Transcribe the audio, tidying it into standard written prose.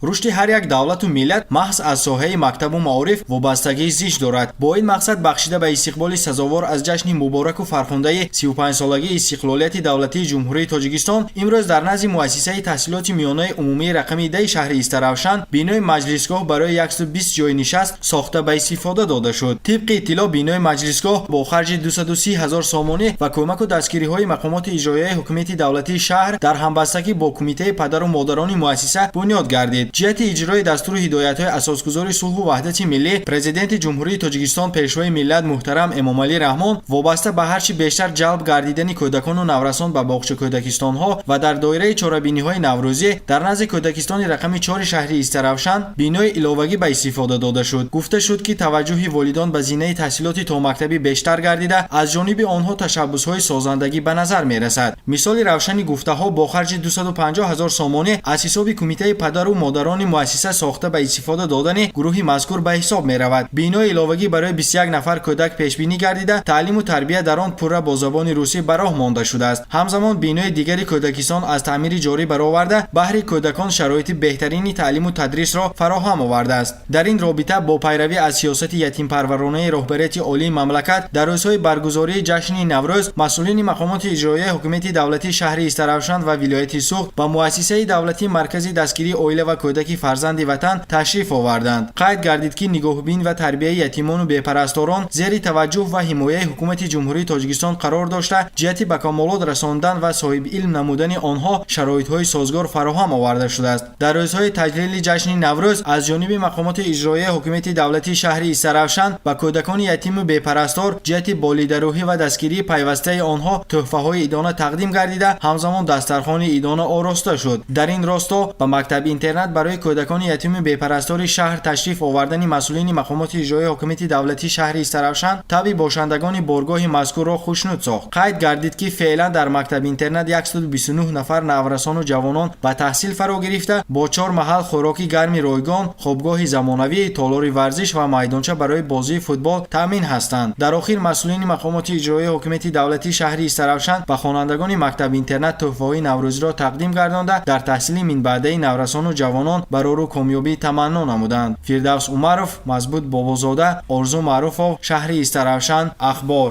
рушди ҳар як давлату миллат маҳз аз соҳаи мактабу маориф вобастагии зич дорад. бо ин мақсад бахшида ба истиқболи сазовор аз ҷашни мубораку фархундаи 35-солагии истиқлолияти давлатии ҷумҳурии Тоҷикистон имрӯз дар назди муассисаи таҳсилоти миёнаи умумии рақами 10 шаҳри Истаравшан бинои маҷлисгоҳ барои 120 ҷойи нишаст сохта ба истифода дода шуд. тибқи иттилоъ бинои маҷлисгоҳ бо харҷи 230 000 сомонӣ ва кӯмаку дастгириҳои мақомоти иҷроияи ҳукумияти давлатии шаҳр дар ҳамбастагӣ бо кумитаи падару модарони муассиса бунёд гардид. ҷиҳати иҷрои дастуру ҳидоятҳои асосгузори сулҳу ваҳдати миллӣ, президенти ҷумҳурии Тоҷикистон пешвои миллат муҳтарам Эмомалӣ Раҳмон вобаста ба ҳарчи бештар ҷалб гардидани кӯдакону наврасон ба боғча кӯдакистонҳо ва дар доираи чорабиниҳои наврӯзӣ дар назди кӯдакистони рақами 4 шаҳри Истаравшан бинои иловагӣ ба истифода дода шуд. гуфта шуд ки таваҷҷӯҳи волидон ба зинаи таҳсилоти томактабӣ бештар гардида аз ҷониби онҳо ташаббусҳои созандагӣ ба назар мерасад. мисоли равшани гуфтаҳо бо харҷи 250 000 сомонӣ аз ҳисоби кумитаи падару модарони муассиса сохта ба истифода додани гурӯҳи мазкур ба ҳисоб меравад. бинои иловагӣ барои 21 нафар кӯдак пешбинӣ гардида таълиму тарбия дар он пурра бо забони русӣ ба роҳ монда шудааст. ҳамзамон бинои дигари кӯдакистон аз таъмири ҷорӣ бароварда баҳри кӯдакон шароити беҳтарини таълиму тадрисро фароҳам овардааст. дар ин робита бо пайравӣ аз сиёсати ятимпарваронаи роҳбарияти олии мамлакат дар рӯзҳои баргузории ҷашни наврӯз масъулини мақомоти иҷроияи ҳукумияти давлатии шаҳри Истаравшан ва вилояти Суғд ба муассисаи давлатии маркази дастгирии оила ва кӯдаки фарзанди ватан ташриф оварданд. қайд гардид ки нигоҳубин ва тарбияи ятимону бепарасторон зери таваҷҷӯҳ ва ҳимояи ҳукумати ҷумҳурии Тоҷикистон қарор дошта ҷиҳати ба камолот расондан ва соҳибилм намудани онҳо шароитҳои созгор фароҳам оварда шудааст. дар рӯзҳои таҷлили ҷашни наврӯз аз ҷониби мақомоти иҷроияи ҳукумияти давлатии шаҳри Истаравшан ба кӯдакони ятиму бепарастор ҷиҳати болидаруҳӣ ва дастгирии пайвастаи онҳо тӯҳфаҳои идона тақдим гардида ҳамзамон дастархони идона ороста шуд. дар ин росто ба мактаби интернат барои кӯдакони ятиму бепарастори шаҳр ташриф овардани масъулини мақомоти иҷроияи ҳукумияти давлатии шаҳри Истаравшан таби бошандагони боргоҳи мазкурро хушнуд сохт. қайд гардид ки феълан дар мактаби интернат 129 нафар наврасону ҷавонон ба таҳсил фаро гирифта бо 4 маҳал хӯроки гарми ройгон, хобгоҳи замонавӣ, толори варзиш ва майдонча барои бозии футбол таъмин ҳастанд. дар охир масъулини мақомоти иҷроияи ҳукумияти давлатии шаҳри Истаравшан ба хонандагони мактаби интернат тӯҳфаҳои наврӯзиро тақдим гардонда дар таҳсили минбаъдаи наврасону ҷавонон барору комёбӣ таманно намуданд. Фирдавс Умаров, Мазбут Бобозода, Орзу Маъруфов, шаҳри Истаравшан, Ахбор.